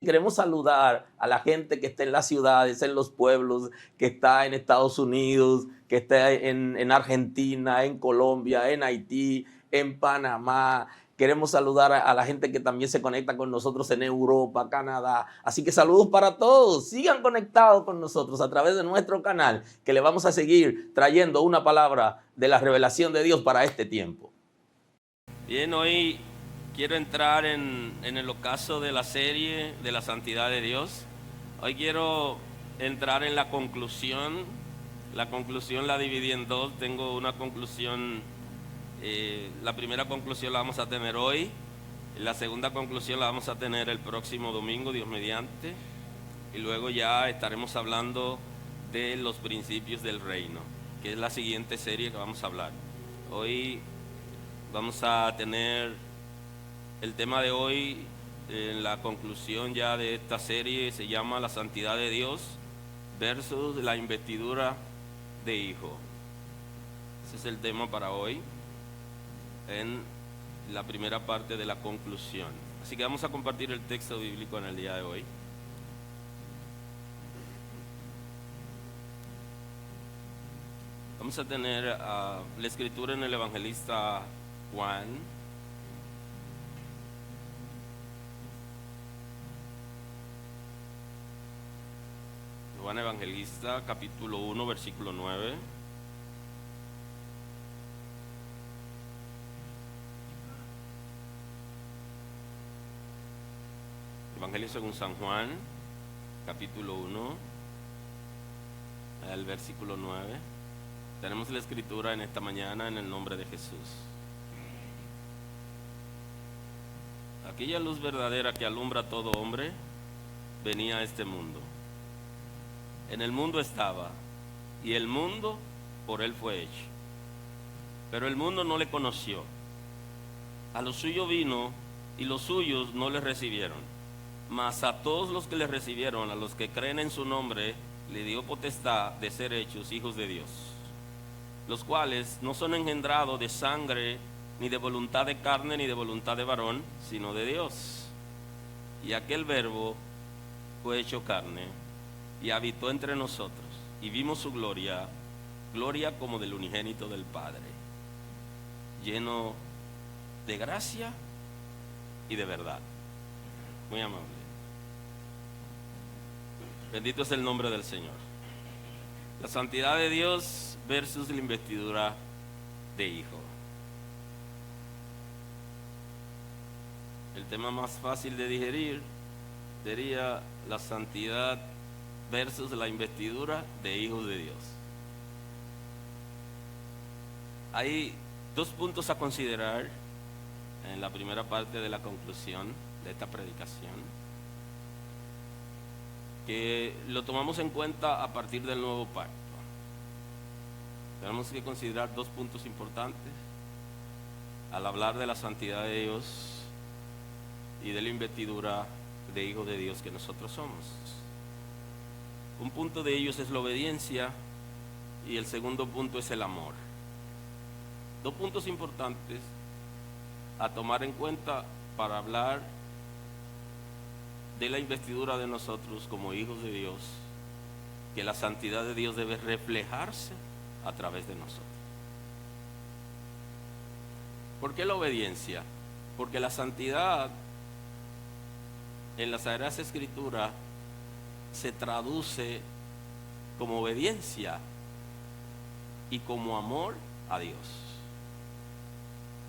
Queremos saludar a la gente que está en las ciudades, en los pueblos, que está en Estados Unidos, que está en Argentina, en Colombia, en Haití, en Panamá. Queremos saludar a la gente que también se conecta con nosotros en Europa, Canadá. Así que saludos para todos. Sigan conectados con nosotros a través de nuestro canal, que le vamos a seguir trayendo una palabra de la revelación de Dios para este tiempo. Bien, hoy quiero entrar en el ocaso de la serie de la santidad de Dios. Hoy quiero entrar en la conclusión. La conclusión la dividí en dos. Tengo una conclusión, la primera conclusión la vamos a tener hoy. La segunda conclusión la vamos a tener el próximo domingo, Dios mediante. Y luego ya estaremos hablando de los principios del reino, que es la siguiente serie que vamos a hablar. Hoy vamos a tener el tema de hoy, en la conclusión ya de esta serie, se llama La santidad de Dios versus la investidura de hijo. Ese es el tema para hoy, en la primera parte de la conclusión. Así que vamos a compartir el texto bíblico en el día de hoy. Vamos a tener la escritura en el evangelista Juan. Juan Evangelista, capítulo 1, versículo 9. Evangelio según San Juan, capítulo 1, el versículo 9. Tenemos la escritura en esta mañana en el nombre de Jesús. Aquella luz verdadera que alumbra a todo hombre venía a este mundo. En el mundo estaba, y el mundo por él fue hecho. Pero el mundo no le conoció. A lo suyo vino, y los suyos no le recibieron. Mas a todos los que le recibieron, a los que creen en su nombre, le dio potestad de ser hechos hijos de Dios, los cuales no son engendrados de sangre, ni de voluntad de carne, ni de voluntad de varón, sino de Dios. Y aquel Verbo fue hecho carne, y habitó entre nosotros, y vimos su gloria, gloria como del unigénito del Padre, lleno de gracia y de verdad. Muy amable. Bendito es el nombre del Señor. La santidad de Dios versus la investidura de hijo. El tema más fácil de digerir sería la santidad versus la investidura de hijos de Dios. Hay dos puntos a considerar en la primera parte de la conclusión de esta predicación, que lo tomamos en cuenta a partir del nuevo pacto. Tenemos que considerar dos puntos importantes al hablar de la santidad de Dios y de la investidura de hijos de Dios que nosotros somos. Un punto de ellos es la obediencia y el segundo punto es el amor. Dos puntos importantes a tomar en cuenta para hablar de la investidura de nosotros como hijos de Dios, que la santidad de Dios debe reflejarse a través de nosotros. ¿Por qué la obediencia? Porque la santidad en las Sagradas Escrituras se traduce como obediencia y como amor a Dios.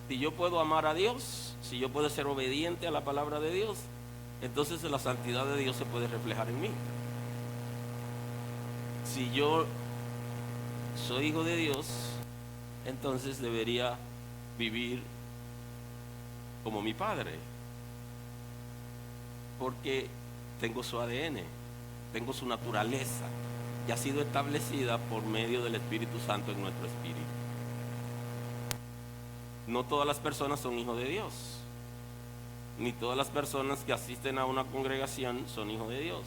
Si yo puedo amar a Dios, si yo puedo ser obediente a la palabra de Dios, entonces la santidad de Dios se puede reflejar en mí. Si yo soy hijo de Dios, entonces debería vivir como mi Padre, porque tengo su ADN, tengo su naturaleza, y ha sido establecida por medio del Espíritu Santo en nuestro espíritu. No todas las personas son hijos de Dios, ni todas las personas que asisten a una congregación son hijos de Dios,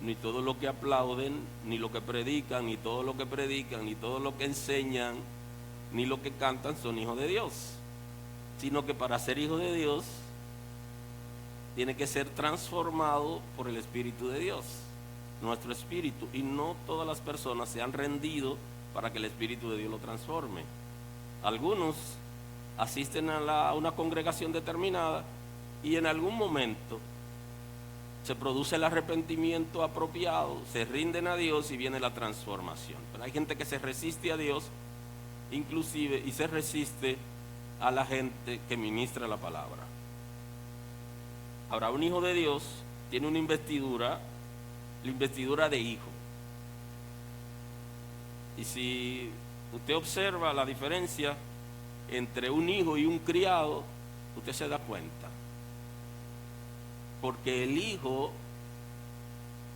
ni todo lo que aplauden, ni lo que predican, ni todo lo que predican, ni todo lo que enseñan, ni lo que cantan son hijos de Dios, sino que para ser hijo de Dios tiene que ser transformado por el Espíritu de Dios, nuestro espíritu, y no todas las personas se han rendido para que el Espíritu de Dios lo transforme. Algunos asisten a una congregación determinada y en algún momento se produce el arrepentimiento apropiado, se rinden a Dios y viene la transformación. Pero hay gente que se resiste a Dios, inclusive, y se resiste a la gente que ministra la palabra. Ahora, un hijo de Dios tiene una investidura, la investidura de hijo. Y si usted observa la diferencia entre un hijo y un criado, usted se da cuenta. Porque el hijo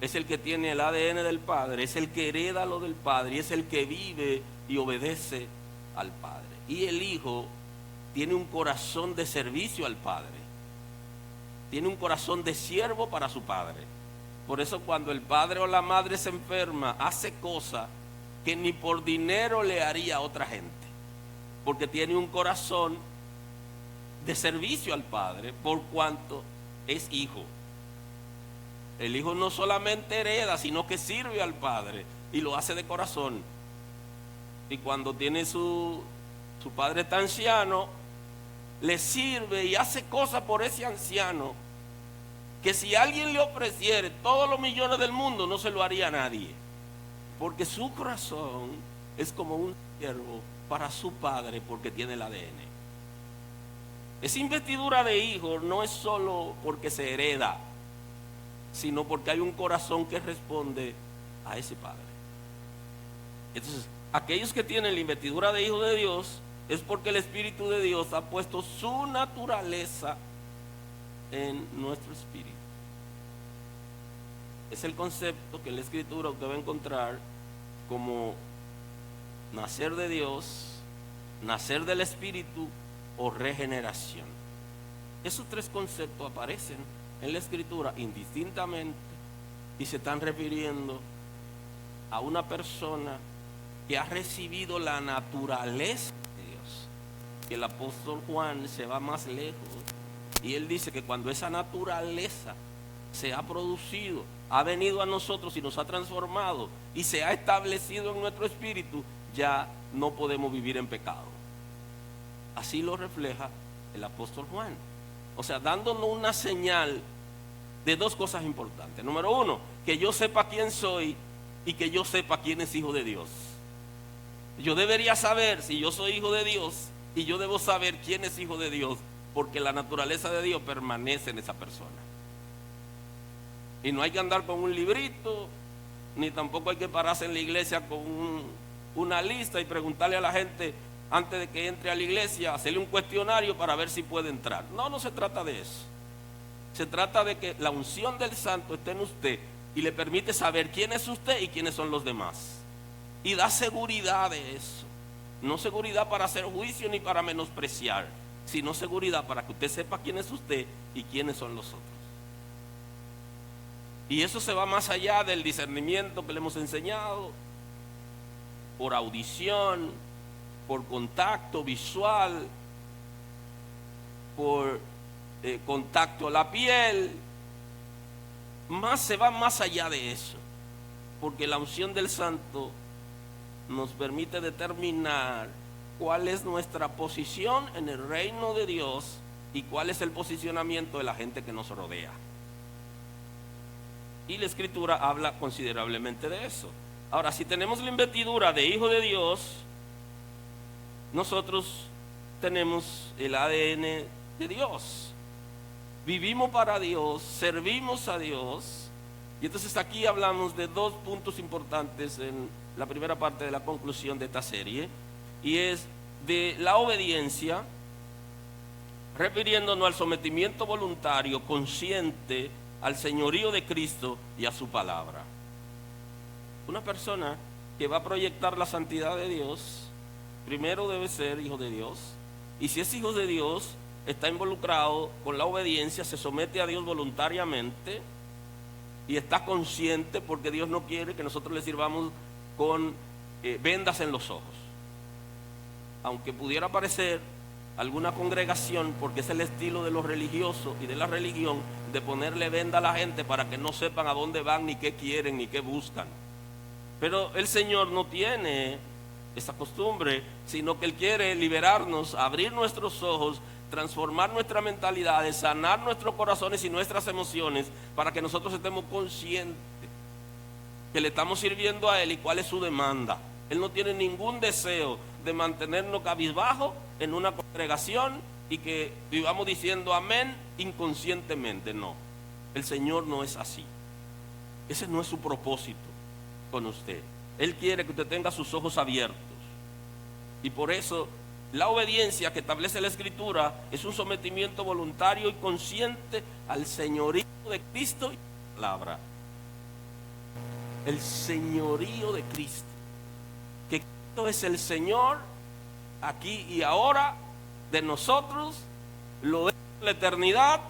es el que tiene el ADN del padre, es el que hereda lo del padre y es el que vive y obedece al padre. Y el hijo tiene un corazón de servicio al padre, tiene un corazón de siervo para su padre. Por eso cuando el padre o la madre se enferma, hace cosas que ni por dinero le haría a otra gente, porque tiene un corazón de servicio al padre, por cuanto es hijo. El hijo no solamente hereda, sino que sirve al padre y lo hace de corazón. Y cuando tiene su padre está anciano, le sirve y hace cosas por ese anciano que si alguien le ofreciere todos los millones del mundo no se lo haría a nadie, porque su corazón es como un siervo para su padre, porque tiene el ADN. Esa investidura de hijo no es solo porque se hereda, sino porque hay un corazón que responde a ese padre. Entonces, aquellos que tienen la investidura de hijo de Dios es porque el Espíritu de Dios ha puesto su naturaleza en nuestro espíritu. Es el concepto que en la Escritura usted va a encontrar como nacer de Dios, nacer del Espíritu o regeneración. Esos tres conceptos aparecen en la Escritura indistintamente y se están refiriendo a una persona que ha recibido la naturaleza de Dios. Que el apóstol Juan se va más lejos y él dice que cuando esa naturaleza se ha producido, ha venido a nosotros y nos ha transformado y se ha establecido en nuestro espíritu, ya no podemos vivir en pecado. Así lo refleja el apóstol Juan. O sea, dándonos una señal de dos cosas importantes. Número uno, que yo sepa quién soy y que yo sepa quién es hijo de Dios. Yo debería saber si yo soy hijo de Dios y yo debo saber quién es hijo de Dios, porque la naturaleza de Dios permanece en esa persona. Y no hay que andar con un librito, ni tampoco hay que pararse en la iglesia con una lista y preguntarle a la gente antes de que entre a la iglesia, hacerle un cuestionario para ver si puede entrar. No se trata de eso. Se trata de que la unción del Santo esté en usted y le permite saber quién es usted y quiénes son los demás. Y da seguridad de eso. No seguridad para hacer juicio ni para menospreciar, sino seguridad para que usted sepa quién es usted y quiénes son los otros. Y eso se va más allá del discernimiento que le hemos enseñado, por audición, por contacto visual, por contacto a la piel. Se va más allá de eso, porque la unción del Santo nos permite determinar cuál es nuestra posición en el reino de Dios y cuál es el posicionamiento de la gente que nos rodea. Y la Escritura habla considerablemente de eso. Ahora, si tenemos la investidura de hijo de Dios, nosotros tenemos el ADN de Dios. Vivimos para Dios, servimos a Dios. Y entonces aquí hablamos de dos puntos importantes en la primera parte de la conclusión de esta serie. Y es de la obediencia, refiriéndonos al sometimiento voluntario, consciente al señorío de Cristo y a su palabra. Una persona que va a proyectar la santidad de Dios, primero debe ser hijo de Dios. Y si es hijo de Dios, está involucrado con la obediencia, se somete a Dios voluntariamente y está consciente, porque Dios no quiere que nosotros le sirvamos con vendas en los ojos. Aunque pudiera parecer alguna congregación, porque es el estilo de los religiosos y de la religión, de ponerle venda a la gente para que no sepan a dónde van, ni qué quieren, ni qué buscan. Pero el Señor no tiene esa costumbre, sino que Él quiere liberarnos, abrir nuestros ojos, transformar nuestra mentalidad, sanar nuestros corazones y nuestras emociones, para que nosotros estemos conscientes que le estamos sirviendo a Él y cuál es su demanda. Él no tiene ningún deseo de mantenernos cabizbajo en una congregación y que vivamos diciendo amén inconscientemente. No, el Señor no es así. Ese no es su propósito con usted. Él quiere que usted tenga sus ojos abiertos. Y por eso la obediencia que establece la Escritura es un sometimiento voluntario y consciente al señorío de Cristo y la palabra. El señorío de Cristo. Que Cristo es el Señor aquí y ahora de nosotros, lo es en la eternidad.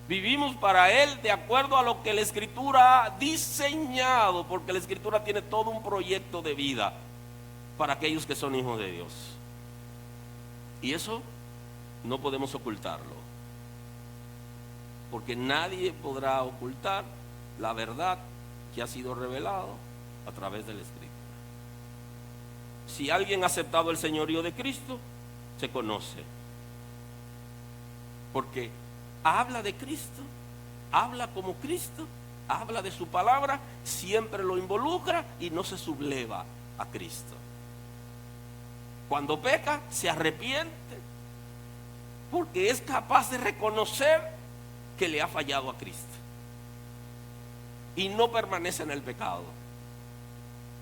Vivimos para Él de acuerdo a lo que la Escritura ha diseñado, porque la Escritura tiene todo un proyecto de vida para aquellos que son hijos de Dios. Y eso no podemos ocultarlo, porque nadie podrá ocultar la verdad que ha sido revelado a través de la Escritura. Si alguien ha aceptado el señorío de Cristo, se conoce, porque habla de Cristo, habla como Cristo, habla de su palabra, siempre lo involucra y no se subleva a Cristo. Cuando peca, se arrepiente, porque es capaz de reconocer que le ha fallado a Cristo y no permanece en el pecado.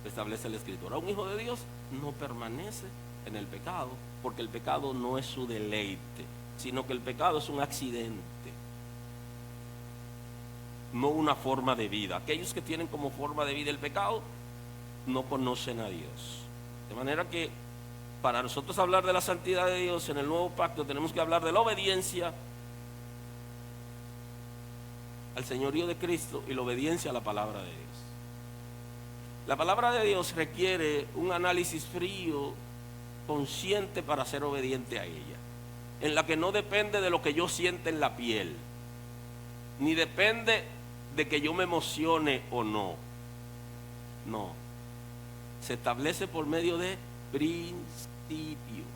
Establece la Escritura. Un hijo de Dios no permanece en el pecado, porque el pecado no es su deleite, sino que el pecado es un accidente, no una forma de vida. Aquellos que tienen como forma de vida el pecado no conocen a Dios. De manera que para nosotros hablar de la santidad de Dios en el nuevo pacto, tenemos que hablar de la obediencia al señorío de Cristo y la obediencia a la palabra de Dios. La palabra de Dios requiere un análisis frío, consciente, para ser obediente a ella, en la que no depende de lo que yo sienta en la piel, ni depende de que yo me emocione o no. No, se establece por medio de principios,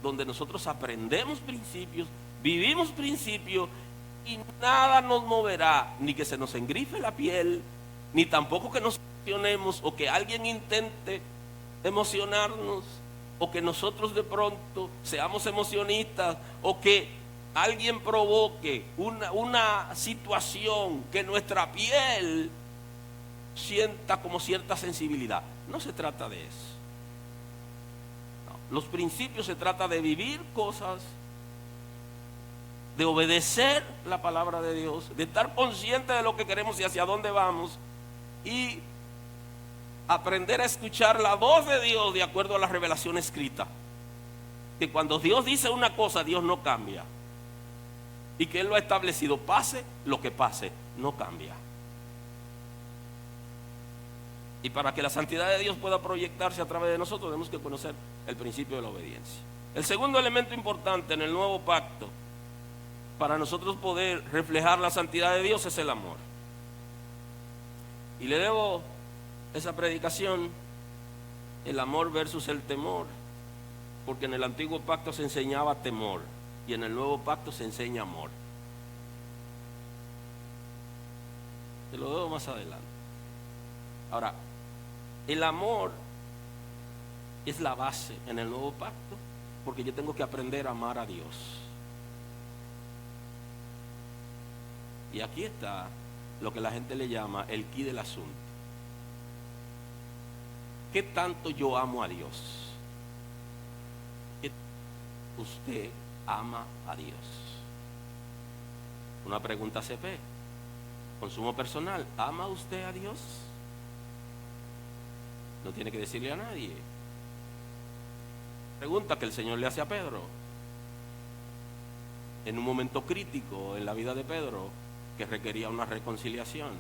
donde nosotros aprendemos principios, vivimos principios, y nada nos moverá, ni que se nos engrife la piel, ni tampoco que nos emocionemos, o que alguien intente emocionarnos, o que nosotros de pronto seamos emocionistas, o que alguien provoque una situación que nuestra piel sienta como cierta sensibilidad. No se trata de eso. No. Los principios se trata de vivir cosas, de obedecer la palabra de Dios, de estar consciente de lo que queremos y hacia dónde vamos, y aprender a escuchar la voz de Dios de acuerdo a la revelación escrita. Que cuando Dios dice una cosa, Dios no cambia, y que Él lo ha establecido, pase lo que pase, no cambia. Y para que la santidad de Dios pueda proyectarse a través de nosotros, tenemos que conocer el principio de la obediencia. El segundo elemento importante en el nuevo pacto, para nosotros poder reflejar la santidad de Dios, es el amor. Y le debo esa predicación, el amor versus el temor, porque en el antiguo pacto se enseñaba temor y en el nuevo pacto se enseña amor. Te lo debo más adelante. Ahora, el amor es la base en el nuevo pacto, porque yo tengo que aprender a amar a Dios. Y aquí está lo que la gente le llama el quid del asunto. ¿Qué tanto yo amo a Dios? ¿Qué usted ama a Dios? Una pregunta CP. Consumo personal. ¿Ama usted a Dios? No tiene que decirle a nadie. Pregunta que el Señor le hace a Pedro en un momento crítico en la vida de Pedro, que requería una reconciliación.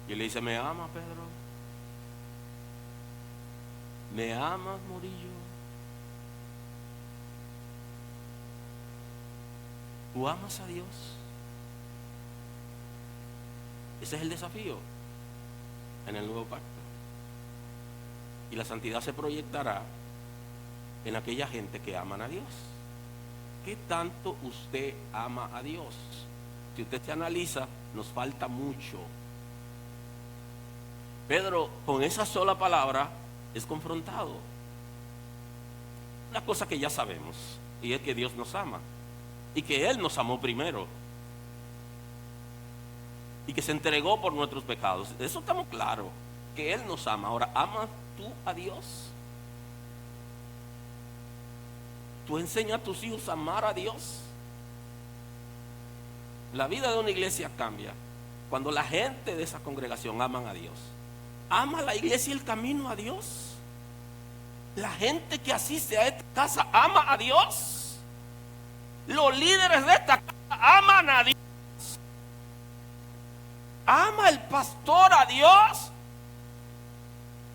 Y él le dice: ¿me ama, Pedro? ¿Me amas, Morillo? ¿Tú amas a Dios? Ese es el desafío en el nuevo pacto. Y la santidad se proyectará en aquella gente que aman a Dios. ¿Qué tanto usted ama a Dios? Si usted se analiza, nos falta mucho. Pedro, con esa sola palabra, es confrontado. Una cosa que ya sabemos, y es que Dios nos ama, y que Él nos amó primero, y que se entregó por nuestros pecados. Eso estamos claros, que Él nos ama. Ahora, ¿amas tú a Dios? ¿Tú enseñas a tus hijos a amar a Dios? La vida de una iglesia cambia cuando la gente de esa congregación aman a Dios. ¿Ama la iglesia el camino a Dios? La gente que asiste a esta casa ama a Dios. Los líderes de esta casa aman a Dios. ¿Ama el pastor a Dios?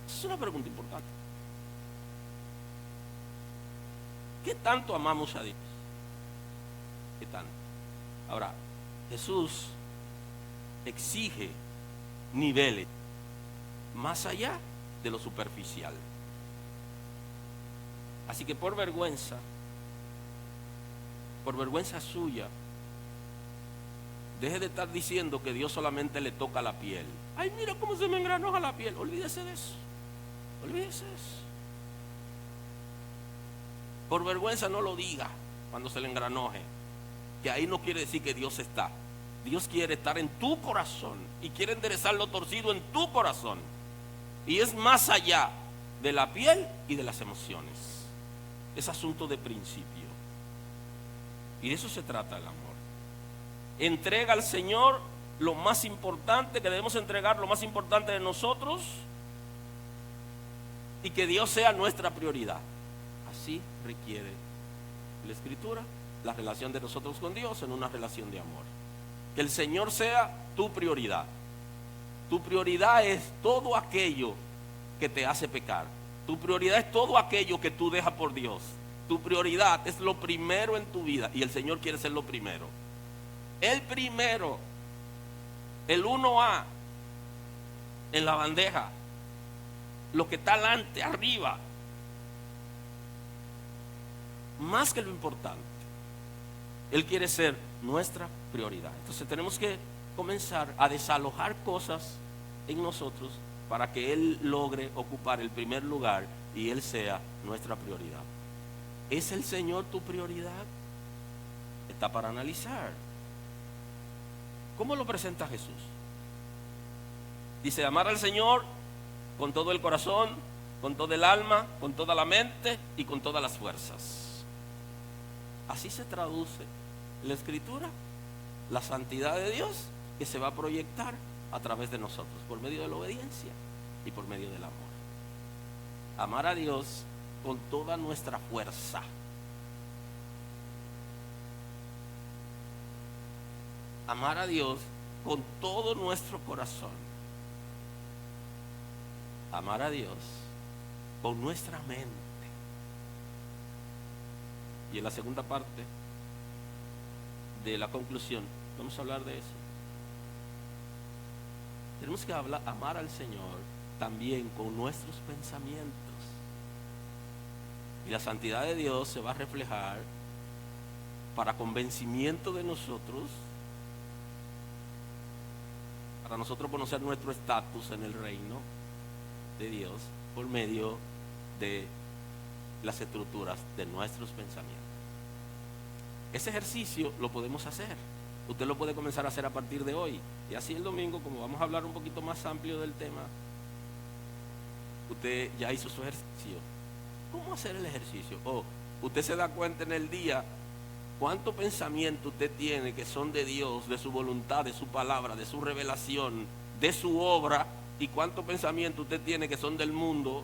Es una pregunta importante. ¿Qué tanto amamos a Dios? ¿Qué tanto? Ahora, Jesús exige niveles más allá de lo superficial. Así que por vergüenza suya, deje de estar diciendo que Dios solamente le toca la piel. Ay, mira cómo se me engranoja la piel. Olvídese de eso. Olvídese de eso. Por vergüenza no lo diga cuando se le engranoje, que ahí no quiere decir que Dios está. Dios quiere estar en tu corazón y quiere enderezar lo torcido en tu corazón. Y es más allá de la piel y de las emociones. Es asunto de principio. Y de eso se trata el amor. Entrega al Señor lo más importante que debemos entregar, lo más importante de nosotros, y que Dios sea nuestra prioridad. Así requiere la Escritura, la relación de nosotros con Dios en una relación de amor. Que el Señor sea tu prioridad. Tu prioridad es todo aquello que te hace pecar. Tu prioridad es todo aquello que tú dejas por Dios. Tu prioridad es lo primero en tu vida, y el Señor quiere ser lo primero. El primero, el 1A en la bandeja, lo que está adelante, arriba, más que lo importante. Él quiere ser nuestra prioridad. Entonces tenemos que comenzar a desalojar cosas en nosotros para que Él logre ocupar el primer lugar y Él sea nuestra prioridad. ¿Es el Señor tu prioridad? Está para analizar. ¿Cómo lo presenta Jesús? Dice: amar al Señor con todo el corazón, con todo el alma, con toda la mente y con todas las fuerzas. Así se traduce en la Escritura la santidad de Dios, que se va a proyectar a través de nosotros por medio de la obediencia y por medio del amor. Amar a Dios con toda nuestra fuerza. Amar a Dios con todo nuestro corazón. Amar a Dios con nuestra mente. Y en la segunda parte de la conclusión vamos a hablar de eso. Tenemos que amar al Señor también con nuestros pensamientos. Y la santidad de Dios se va a reflejar para convencimiento de nosotros, para nosotros conocer nuestro estatus en el reino de Dios por medio de las estructuras de nuestros pensamientos. Ese ejercicio lo podemos hacer. Usted lo puede comenzar a hacer a partir de hoy. Y así el domingo, como vamos a hablar un poquito más amplio del tema, usted ya hizo su ejercicio. ¿Cómo hacer el ejercicio? Usted se da cuenta en el día cuánto pensamiento usted tiene que son de Dios, de su voluntad, de su palabra, de su revelación, de su obra, y cuánto pensamiento usted tiene que son del mundo,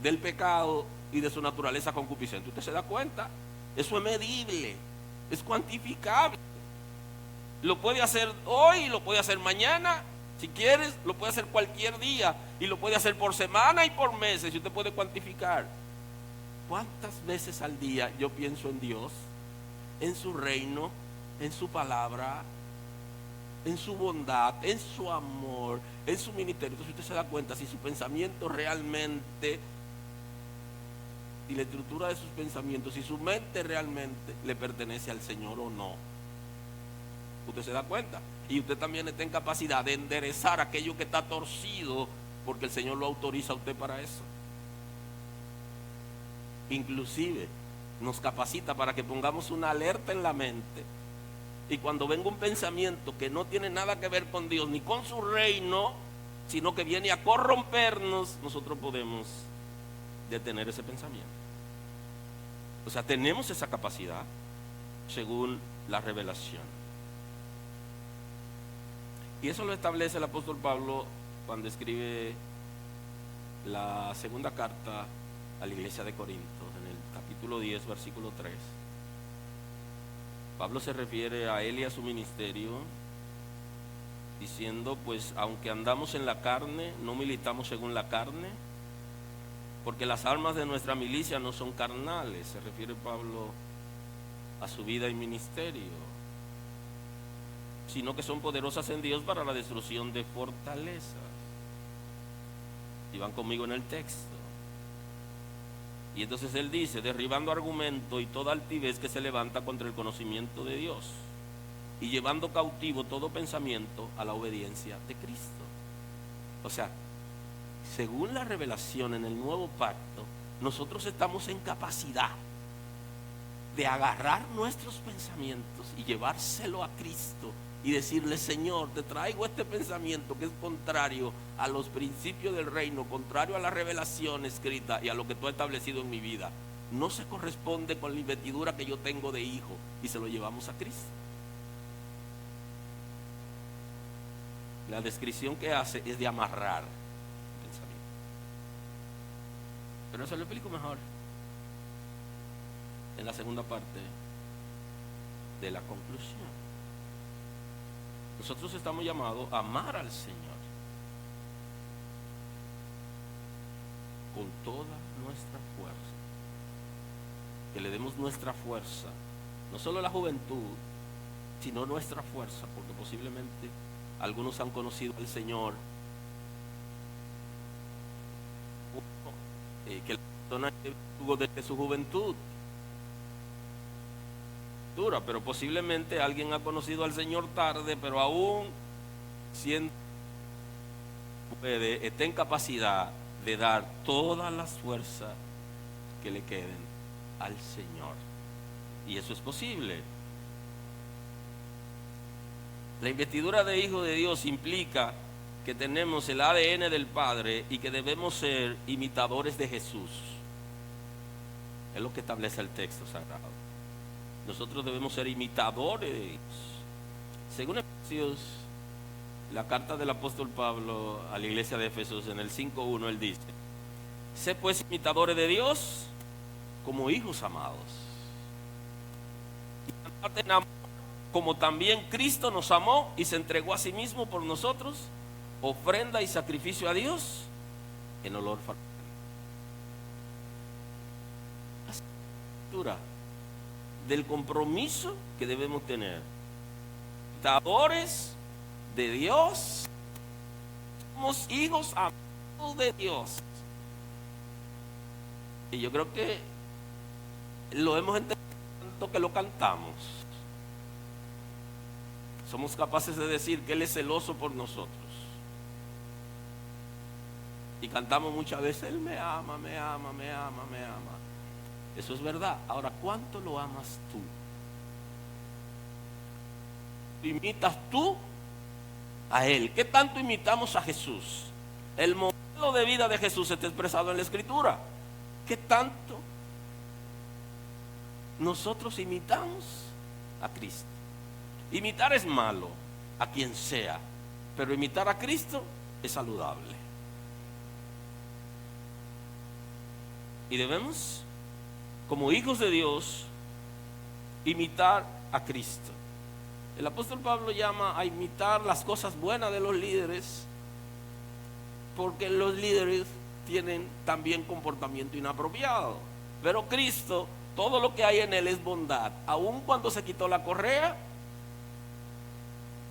del pecado y de su naturaleza concupiscente. Usted se da cuenta. Eso es medible, es cuantificable. Lo puede hacer hoy, lo puede hacer mañana, si quieres, lo puede hacer cualquier día, y lo puede hacer por semana y por meses, y usted puede cuantificar. ¿Cuántas veces al día yo pienso en Dios? en su reino, en su palabra, en su bondad, en su amor, en su ministerio. Entonces usted se da cuenta si su pensamiento realmente, y la estructura de sus pensamientos, si su mente realmente le pertenece al Señor o no. Usted se da cuenta. Y usted también está en capacidad de enderezar aquello que está torcido, porque el Señor lo autoriza a usted para eso. Inclusive nos capacita para que pongamos una alerta en la mente, y cuando venga un pensamiento que no tiene nada que ver con Dios ni con su reino, sino que viene a corrompernos, nosotros podemos detener ese pensamiento. O sea, tenemos esa capacidad según la revelación. Y eso lo establece el apóstol Pablo cuando escribe la segunda carta a la iglesia de Corinto, en el capítulo 10, versículo 3. Pablo se refiere a él y a su ministerio, diciendo, pues aunque andamos en la carne, no militamos según la carne, porque las armas de nuestra milicia no son carnales. Se refiere Pablo a su vida y ministerio, sino que son poderosas en Dios para la destrucción de fortalezas. Y van conmigo en el texto. Y entonces él dice, derribando argumento y toda altivez que se levanta contra el conocimiento de Dios, y llevando cautivo todo pensamiento a la obediencia de Cristo. O sea, según la revelación en el nuevo pacto, nosotros estamos en capacidad de agarrar nuestros pensamientos y llevárselo a Cristo y decirle, Señor, te traigo este pensamiento que es contrario a los principios del reino, contrario a la revelación escrita y a lo que tú has establecido en mi vida. No se corresponde con la investidura que yo tengo de hijo, y se lo llevamos a Cristo. La descripción que hace es de amarrar el pensamiento. Pero eso lo explico mejor en la segunda parte de la conclusión. Nosotros estamos llamados a amar al Señor con toda nuestra fuerza, que le demos nuestra fuerza, no solo la juventud, sino nuestra fuerza, porque posiblemente algunos han conocido al Señor, que la persona tuvo desde su juventud, pero posiblemente alguien ha conocido al Señor tarde, pero aún siendo está en capacidad de dar todas las fuerzas que le queden al Señor. Y eso es posible. La investidura de hijo de Dios implica que tenemos el ADN del Padre y que debemos ser imitadores de Jesús. Es lo que establece el texto sagrado. Nosotros debemos ser imitadores de Dios. Según Efesios, la carta del apóstol Pablo a la iglesia de Efesios, en el 5:1, él dice, sé pues imitadores de Dios como hijos amados, y andad en amor, como también Cristo nos amó y se entregó a sí mismo por nosotros, ofrenda y sacrificio a Dios en olor fragante. La escritura del compromiso que debemos tener, imitadores de Dios, somos hijos amados de Dios. Y yo creo que lo hemos entendido tanto que lo cantamos. Somos capaces de decir que Él es celoso por nosotros. Y cantamos muchas veces, Él me ama, me ama, me ama, me ama. Eso es verdad. Ahora, ¿cuánto lo amas tú? ¿Imitas tú a Él? ¿Qué tanto imitamos a Jesús? El modelo de vida de Jesús está expresado en la Escritura. ¿Qué tanto nosotros imitamos a Cristo? Imitar es malo a quien sea, pero imitar a Cristo es saludable. Y debemos, como hijos de Dios, imitar a Cristo. El apóstol Pablo llama a imitar las cosas buenas de los líderes, porque los líderes tienen también comportamiento inapropiado. Pero Cristo Todo lo que hay en él es bondad. Aun cuando se quitó la correa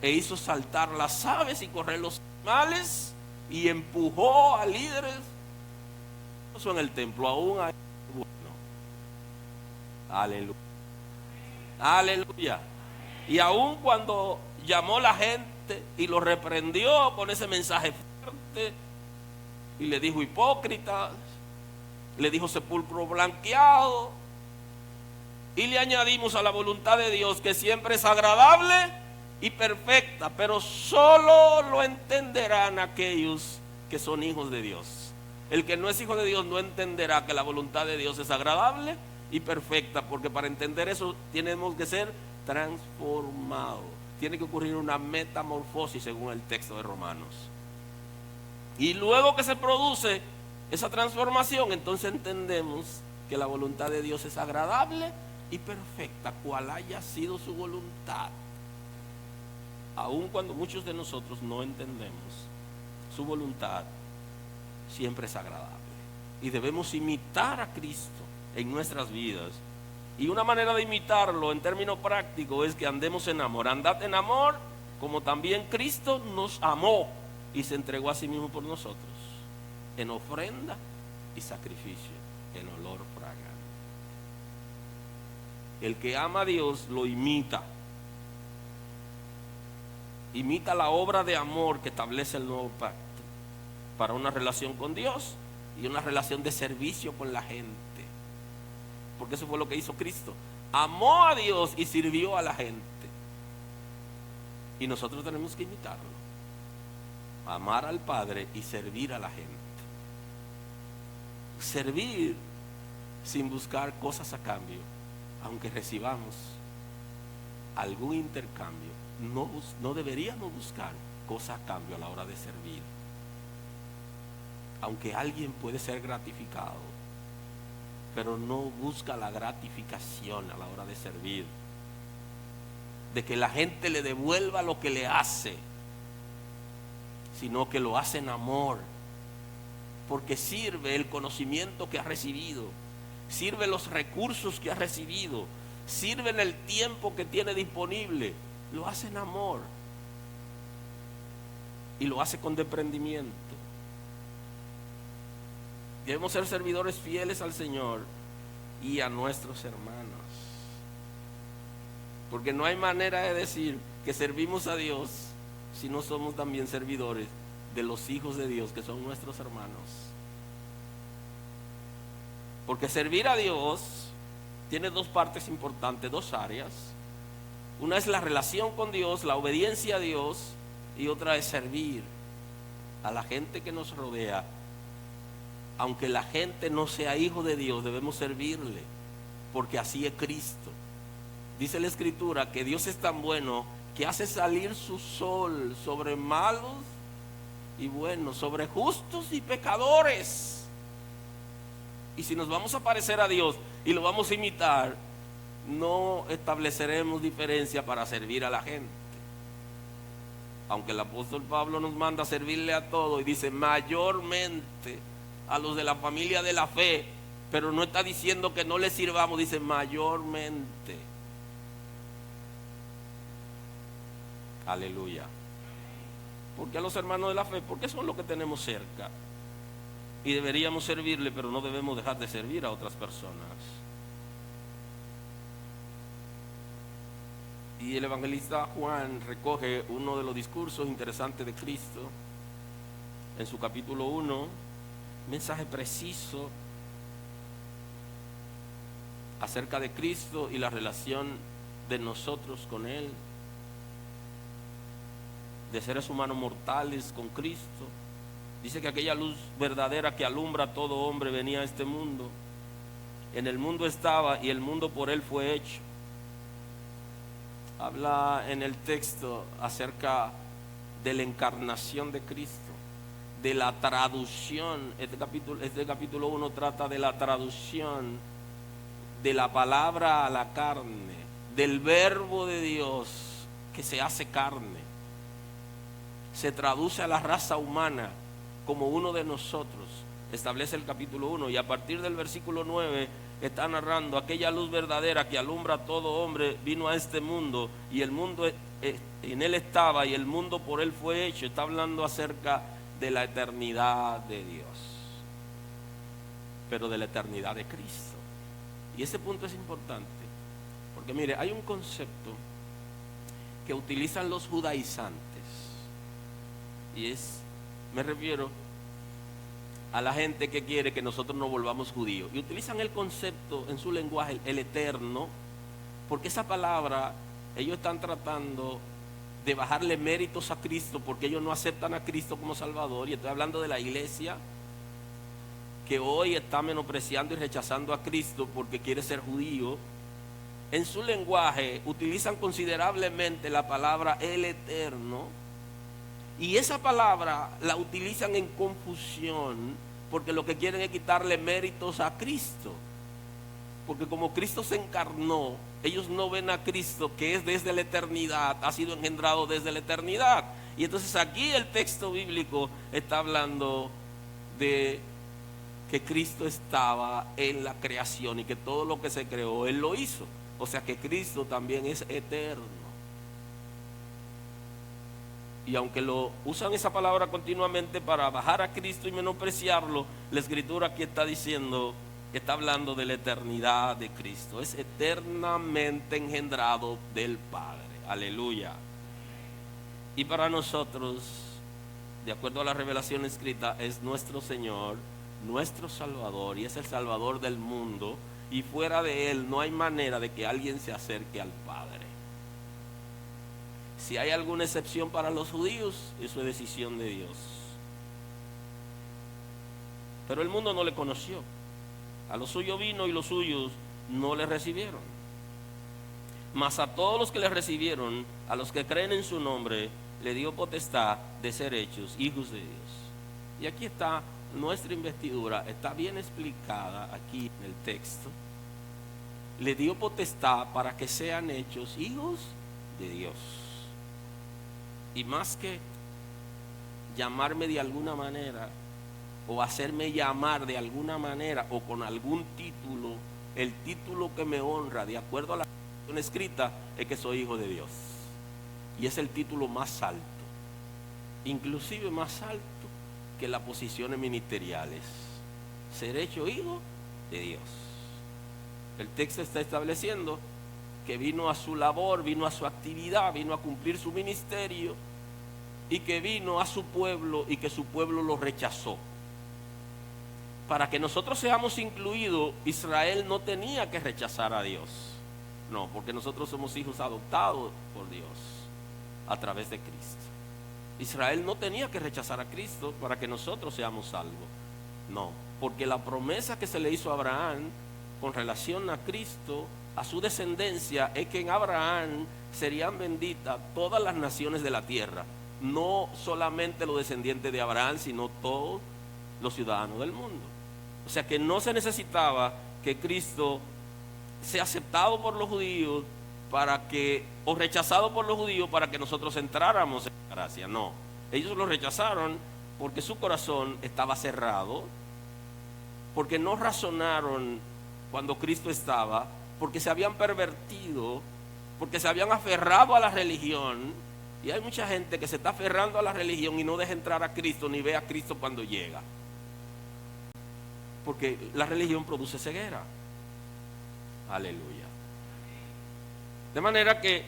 e hizo saltar las aves y correr los animales y empujó a líderes. Eso en el templo, aún hay bueno. Aleluya. Aleluya. Y aun cuando llamó a la gente y lo reprendió con ese mensaje fuerte y le dijo hipócritas, le dijo sepulcro blanqueado, y le añadimos a la voluntad de Dios que siempre es agradable y perfecta, pero solo lo entenderán aquellos que son hijos de Dios. El que no es hijo de Dios no entenderá que la voluntad de Dios es agradable y perfecta, porque para entender eso tenemos que ser transformados. Tiene que ocurrir una metamorfosis según el texto de Romanos. Y luego que se produce esa transformación, entonces entendemos que la voluntad de Dios es agradable y perfecta, cual haya sido su voluntad. Aun cuando muchos de nosotros no entendemos, su voluntad siempre es agradable. Y debemos imitar a Cristo en nuestras vidas. Y una manera de imitarlo en términos prácticos es que andemos en amor. Andad en amor como también Cristo nos amó y se entregó a sí mismo por nosotros, en ofrenda y sacrificio, en olor fragante. El que ama a Dios lo imita. Imita la obra de amor que establece el nuevo pacto para una relación con Dios y una relación de servicio con la gente. Porque eso fue lo que hizo Cristo. Amó a Dios y sirvió a la gente. Y nosotros tenemos que imitarlo. Amar al Padre y servir a la gente. Servir sin buscar cosas a cambio, aunque recibamos algún intercambio. No deberíamos buscar cosas a cambio a la hora de servir. Aunque alguien puede ser gratificado, pero no busca la gratificación a la hora de servir, de que la gente le devuelva lo que le hace, sino que lo hace en amor, porque sirve el conocimiento que ha recibido, sirve los recursos que ha recibido, sirve en el tiempo que tiene disponible, lo hace en amor y lo hace con desprendimiento. Debemos ser servidores fieles al Señor y a nuestros hermanos, porque no hay manera de decir que servimos a Dios si no somos también servidores de los hijos de Dios, que son nuestros hermanos. Porque servir a Dios tiene dos partes importantes, dos áreas. Una es la relación con Dios, la obediencia a Dios, y otra es servir a la gente que nos rodea. Aunque la gente no sea hijo de Dios, debemos servirle, porque así es Cristo. Dice la Escritura que Dios es tan bueno que hace salir su sol sobre malos y buenos, sobre justos y pecadores. Y si nos vamos a parecer a Dios y lo vamos a imitar, no estableceremos diferencia para servir a la gente. Aunque el apóstol Pablo nos manda a servirle a todos y dice mayormente a los de la familia de la fe, pero no está diciendo que no les sirvamos, dice mayormente. Aleluya. ¿Por qué a los hermanos de la fe? Porque son los que tenemos cerca y deberíamos servirle, pero no debemos dejar de servir a otras personas. Y el evangelista Juan recoge uno de los discursos interesantes de Cristo en su capítulo 1, mensaje preciso acerca de Cristo y la relación de nosotros con Él, de seres humanos mortales con Cristo. Dice que aquella luz verdadera que alumbra a todo hombre venía a este mundo. En el mundo estaba y el mundo por Él fue hecho. Habla en el texto acerca de la encarnación de Cristo, de la traducción. Este capítulo 1 trata de la traducción de la palabra a la carne, del verbo de Dios que se hace carne. Se traduce a la raza humana como uno de nosotros, establece el capítulo 1, y a partir del versículo 9 está narrando aquella luz verdadera que alumbra a todo hombre, vino a este mundo y el mundo en él estaba y el mundo por él fue hecho. Está hablando acerca de la eternidad de Dios, pero de la eternidad de Cristo. Y ese punto es importante, porque mire, hay un concepto que utilizan los judaizantes, y me refiero a la gente que quiere que nosotros nos volvamos judíos, y utilizan el concepto en su lenguaje, el eterno, porque esa palabra ellos están tratando de bajarle méritos a Cristo, porque ellos no aceptan a Cristo como Salvador. Y estoy hablando de la iglesia que hoy está menospreciando y rechazando a Cristo porque quiere ser judío. En su lenguaje utilizan considerablemente la palabra el eterno, y esa palabra la utilizan en confusión porque lo que quieren es quitarle méritos a Cristo, porque como Cristo se encarnó, ellos no ven a Cristo, que es desde la eternidad, ha sido engendrado desde la eternidad. Y entonces aquí el texto bíblico está hablando de que Cristo estaba en la creación y que todo lo que se creó Él lo hizo. O sea que Cristo también es eterno. Y aunque lo usan esa palabra continuamente para bajar a Cristo y menospreciarlo, la Escritura aquí está diciendo, está hablando de la eternidad de Cristo. Es eternamente engendrado del Padre. Aleluya. Y para nosotros, de acuerdo a la revelación escrita, es nuestro Señor, nuestro Salvador, y es el Salvador del mundo, y fuera de Él no hay manera de que alguien se acerque al Padre. Si hay alguna excepción para los judíos, eso es decisión de Dios. Pero el mundo no le conoció. A los suyos vino y los suyos no le recibieron. Mas a todos los que le recibieron, a los que creen en su nombre, le dio potestad de ser hechos hijos de Dios. Y aquí está nuestra investidura, está bien explicada aquí en el texto. Le dio potestad para que sean hechos hijos de Dios. Y más que llamarme de alguna manera, o hacerme llamar de alguna manera, o con algún título, el título que me honra, de acuerdo a la revelación escrita, es que soy hijo de Dios. Y es el título más alto, inclusive más alto que las posiciones ministeriales. Ser hecho hijo de Dios. El texto está estableciendo que vino a su labor, vino a su actividad, vino a cumplir su ministerio, y que vino a su pueblo y que su pueblo lo rechazó. Para que nosotros seamos incluidos, Israel no tenía que rechazar a Dios. No, porque nosotros somos hijos adoptados por Dios a través de Cristo. Israel no tenía que rechazar a Cristo para que nosotros seamos salvos. No, porque la promesa que se le hizo a Abraham con relación a Cristo, a su descendencia, es que en Abraham serían benditas todas las naciones de la tierra. No solamente los descendientes de Abraham, sino todos los ciudadanos del mundo. O sea que no se necesitaba que Cristo sea aceptado por los judíos o rechazado por los judíos para que nosotros entráramos en la gracia. No, ellos lo rechazaron porque su corazón estaba cerrado, porque no razonaron cuando Cristo estaba, porque se habían pervertido, porque se habían aferrado a la religión. Y hay mucha gente que se está aferrando a la religión y no deja entrar a Cristo ni ve a Cristo cuando llega, porque la religión produce ceguera. Aleluya. De manera que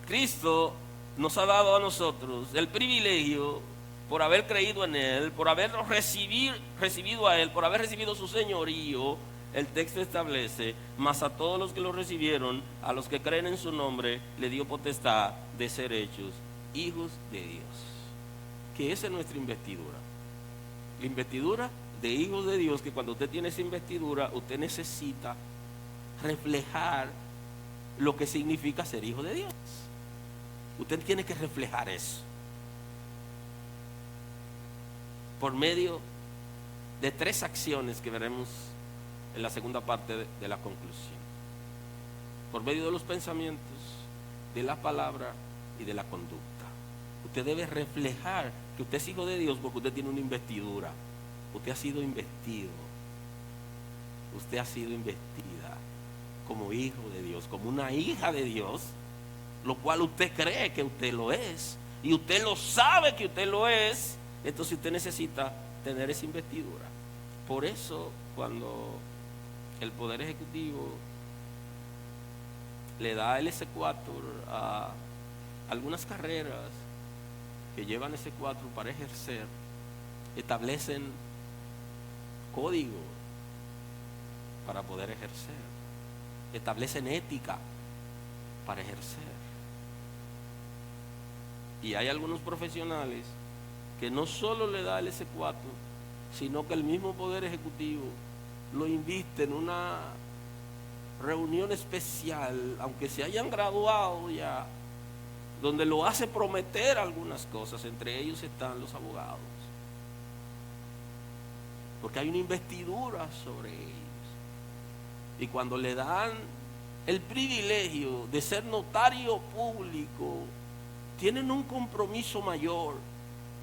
Cristo nos ha dado a nosotros el privilegio, por haber creído en Él, por haberlo recibido a Él, por haber recibido su señorío. El texto establece, mas a todos los que lo recibieron, a los que creen en su nombre, le dio potestad de ser hechos hijos de Dios. Que esa es nuestra investidura. La investidura de hijos de Dios, que cuando usted tiene esa investidura, usted necesita reflejar lo que significa ser hijo de Dios. Usted tiene que reflejar eso por medio de 3 acciones que veremos en la segunda parte de la conclusión. Por medio de los pensamientos, de la palabra y de la conducta. Usted debe reflejar que usted es hijo de Dios porque usted tiene una investidura. Usted ha sido investido. usted ha sido investida como hijo de Dios, como una hija de Dios, lo cual usted cree que usted lo es, y usted lo sabe que usted lo es. Entonces usted necesita tener esa investidura. Por eso cuando el Poder Ejecutivo le da el S4 a algunas carreras que llevan S4 para ejercer, establecen códigos para poder ejercer, establecen ética para ejercer. Y hay algunos profesionales que no solo le da el S4, sino que el mismo Poder Ejecutivo lo invite en una reunión especial, aunque se hayan graduado ya, donde lo hace prometer algunas cosas. Entre ellos están los abogados, porque hay una investidura sobre ellos. Y cuando le dan el privilegio de ser notario público, tienen un compromiso mayor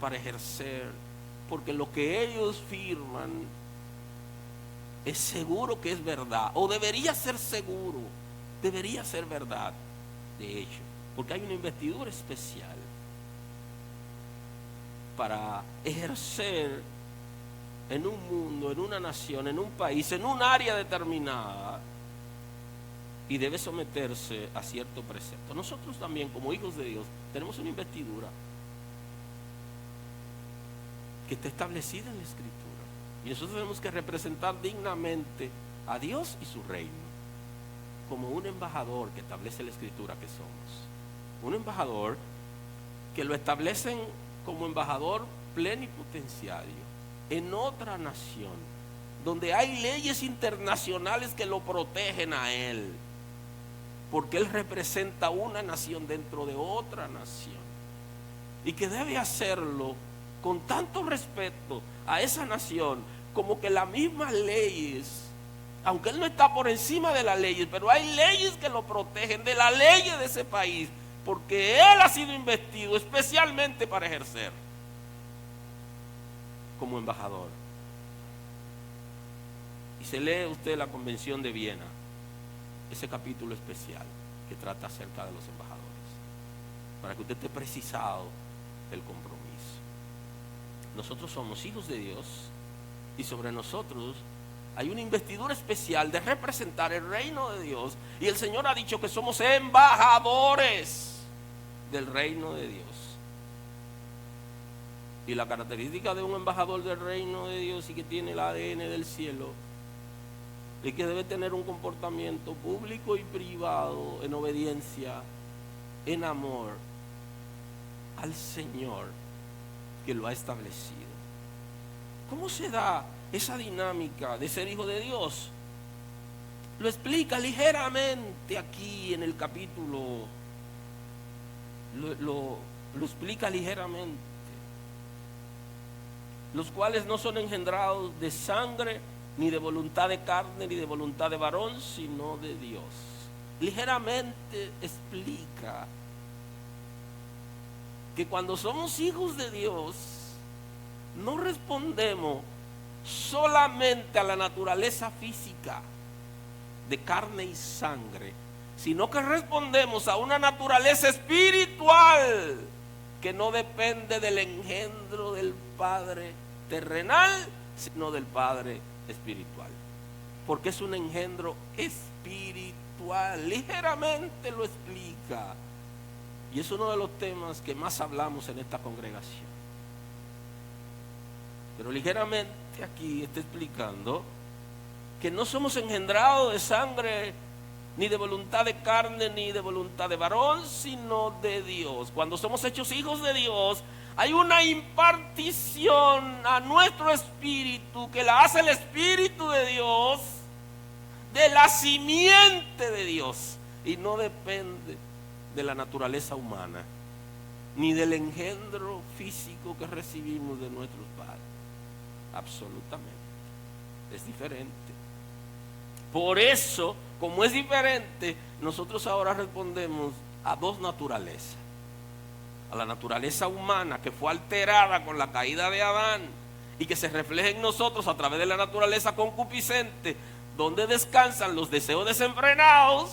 para ejercer, porque lo que ellos firman es seguro que es verdad, o debería ser seguro, debería ser verdad, de hecho, porque hay una investidura especial para ejercer en un mundo, en una nación, en un país, en un área determinada, y debe someterse a cierto precepto. Nosotros también, como hijos de Dios, tenemos una investidura que está establecida en la Escritura, y nosotros tenemos que representar dignamente a Dios y su reino, como un embajador que establece la Escritura que somos. Un embajador que lo establecen como embajador plenipotenciario en otra nación, donde hay leyes internacionales que lo protegen a él, porque él representa una nación dentro de otra nación, y que debe hacerlo con tanto respeto a esa nación, como que las mismas leyes, aunque él no está por encima de las leyes, pero hay leyes que lo protegen de las leyes de ese país, porque él ha sido investido especialmente para ejercer como embajador. Y se lee usted la Convención de Viena, ese capítulo especial que trata acerca de los embajadores, para que usted esté precisado del compromiso. Nosotros somos hijos de Dios, y sobre nosotros hay una investidura especial de representar el reino de Dios, y el Señor ha dicho que somos embajadores del reino de Dios. Y la característica de un embajador del reino de Dios, y que tiene el ADN del cielo, es que debe tener un comportamiento público y privado en obediencia, en amor al Señor que lo ha establecido. ¿Cómo se da esa dinámica de ser hijo de Dios? Lo explica ligeramente aquí en el capítulo, lo explica ligeramente. Los cuales no son engendrados de sangre, ni de voluntad de carne, ni de voluntad de varón, sino de Dios. Ligeramente explica que cuando somos hijos de Dios, no respondemos solamente a la naturaleza física de carne y sangre, sino que respondemos a una naturaleza espiritual que no depende del engendro del Padre terrenal, sino del Padre espiritual, porque es un engendro espiritual. Ligeramente lo explica, y es uno de los temas que más hablamos en esta congregación. Pero ligeramente aquí está explicando que no somos engendrados de sangre, ni de voluntad de carne, ni de voluntad de varón, sino de Dios. Cuando somos hechos hijos de Dios, hay una impartición a nuestro espíritu que la hace el Espíritu de Dios, de la simiente de Dios, y no depende de la naturaleza humana, ni del engendro físico que recibimos de nuestros padres. Absolutamente, es diferente. Por eso, como es diferente, nosotros ahora respondemos a dos naturalezas. A la naturaleza humana, que fue alterada con la caída de Adán y que se refleja en nosotros a través de la naturaleza concupiscente, donde descansan los deseos desenfrenados,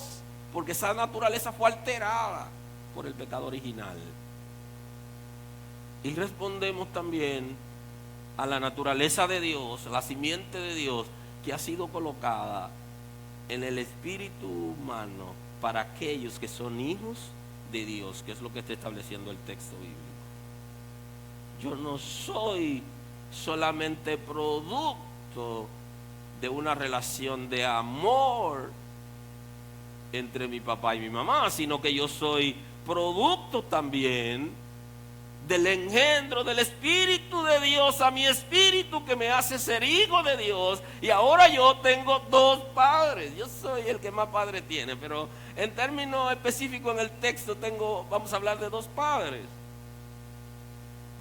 porque esa naturaleza fue alterada por el pecado original. Y respondemos también a la naturaleza de Dios, la simiente de Dios que ha sido colocada en el espíritu humano para aquellos que son hijos de Dios, que es lo que está estableciendo el texto bíblico. Yo no soy solamente producto de una relación de amor entre mi papá y mi mamá, sino que yo soy producto también del engendro del Espíritu de Dios a mi espíritu, que me hace ser hijo de Dios. Y ahora yo tengo dos padres. Yo soy el que más padre tiene, pero en términos específicos en el texto vamos a hablar de dos padres.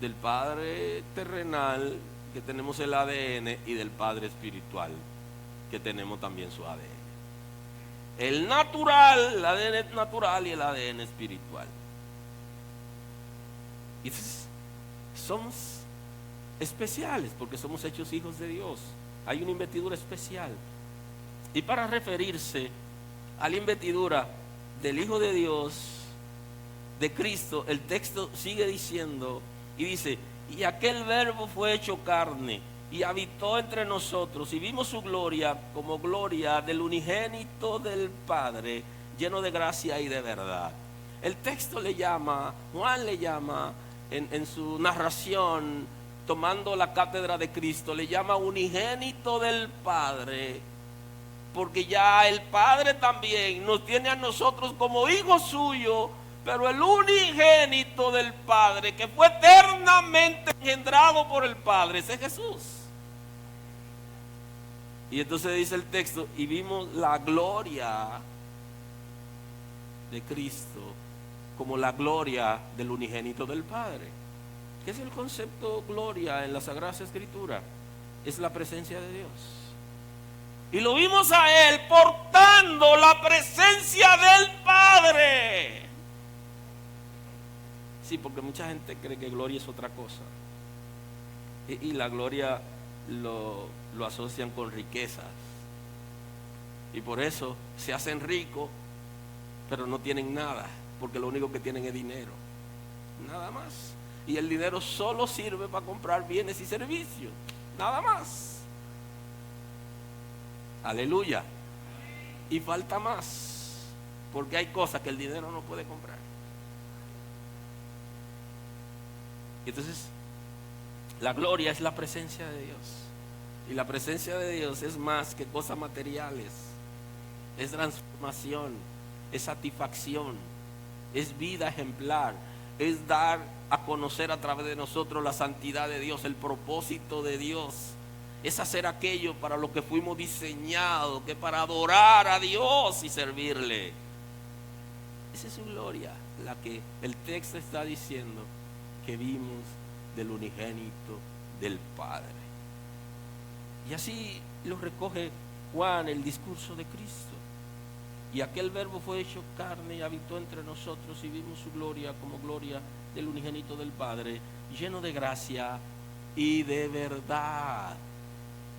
Del padre terrenal, que tenemos el ADN, y del padre espiritual, que tenemos también su ADN. El natural, el ADN natural y el ADN espiritual. Y somos especiales porque somos hechos hijos de Dios. Hay una investidura especial. Y para referirse a la investidura del Hijo de Dios, de Cristo, el texto sigue diciendo, y dice: y aquel verbo fue hecho carne y habitó entre nosotros, y vimos su gloria como gloria del unigénito del Padre, lleno de gracia y de verdad. El texto Juan le llama en su narración, tomando la cátedra de Cristo, le llama unigénito del Padre, porque ya el Padre también nos tiene a nosotros como hijos suyos. Pero el unigénito del Padre, que fue eternamente engendrado por el Padre, ese es Jesús. Y entonces dice el texto: y vimos la gloria de Cristo como la gloria del unigénito del Padre. ¿Qué es el concepto gloria en la Sagrada Escritura? Es la presencia de Dios. Y lo vimos a Él portando la presencia del Padre. Sí, porque mucha gente cree que gloria es otra cosa. Y la gloria lo asocian con riquezas. Y por eso se hacen ricos, pero no tienen nada, porque lo único que tienen es dinero. Nada más. Y el dinero solo sirve para comprar bienes y servicios. Nada más. Aleluya. Y falta más, porque hay cosas que el dinero no puede comprar. Entonces, la gloria es la presencia de Dios. Y la presencia de Dios es más que cosas materiales. Es transformación, es satisfacción, es vida ejemplar, es dar a conocer a través de nosotros la santidad de Dios, el propósito de Dios. Es hacer aquello para lo que fuimos diseñados, que para adorar a Dios y servirle. Esa es su gloria, la que el texto está diciendo que vimos del unigénito del Padre. Y así lo recoge Juan, el discurso de Cristo. Y aquel verbo fue hecho carne y habitó entre nosotros, y vimos su gloria como gloria del unigénito del Padre, lleno de gracia y de verdad.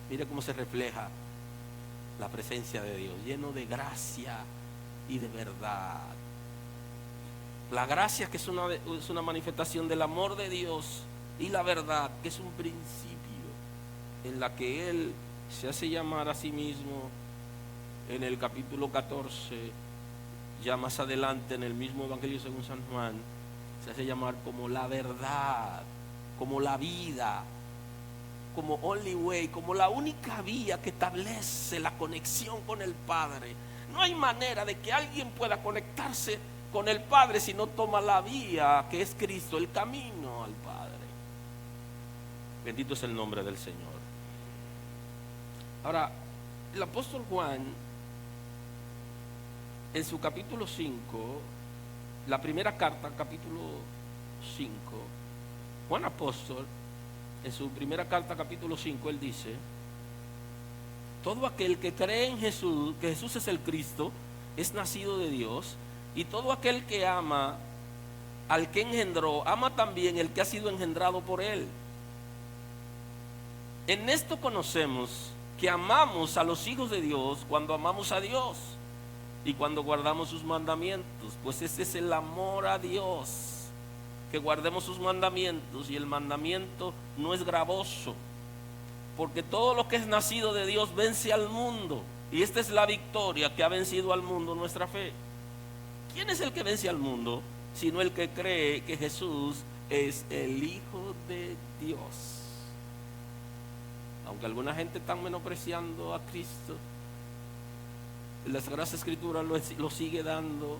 Mira cómo se refleja la presencia de Dios, lleno de gracia y de verdad. La gracia, que es una manifestación del amor de Dios, y la verdad, que es un principio en la que Él se hace llamar a sí mismo en el capítulo 14, ya más adelante en el mismo Evangelio según San Juan, se hace llamar como la verdad, como la vida, como only way, como la única vía que establece la conexión con el Padre. No hay manera de que alguien pueda conectarse con el Padre si no toma la vía que es Cristo, el camino al Padre. Bendito es el nombre del Señor. Ahora, el apóstol Juan, en su capítulo 5, la primera carta, capítulo 5, Juan apóstol, en su primera carta, capítulo 5, él dice: todo aquel que cree en Jesús, que Jesús es el Cristo, es nacido de Dios, y todo aquel que ama al que engendró, ama también el que ha sido engendrado por él. En esto conocemos que amamos a los hijos de Dios cuando amamos a Dios y cuando guardamos sus mandamientos. Pues ese es el amor a Dios, que guardemos sus mandamientos, y el mandamiento no es gravoso, porque todo lo que es nacido de Dios vence al mundo, y esta es la victoria que ha vencido al mundo, nuestra fe. ¿Quién es el que vence al mundo? Sino el que cree que Jesús es el Hijo de Dios. Aunque alguna gente está menospreciando a Cristo, la Sagrada Escritura lo sigue dando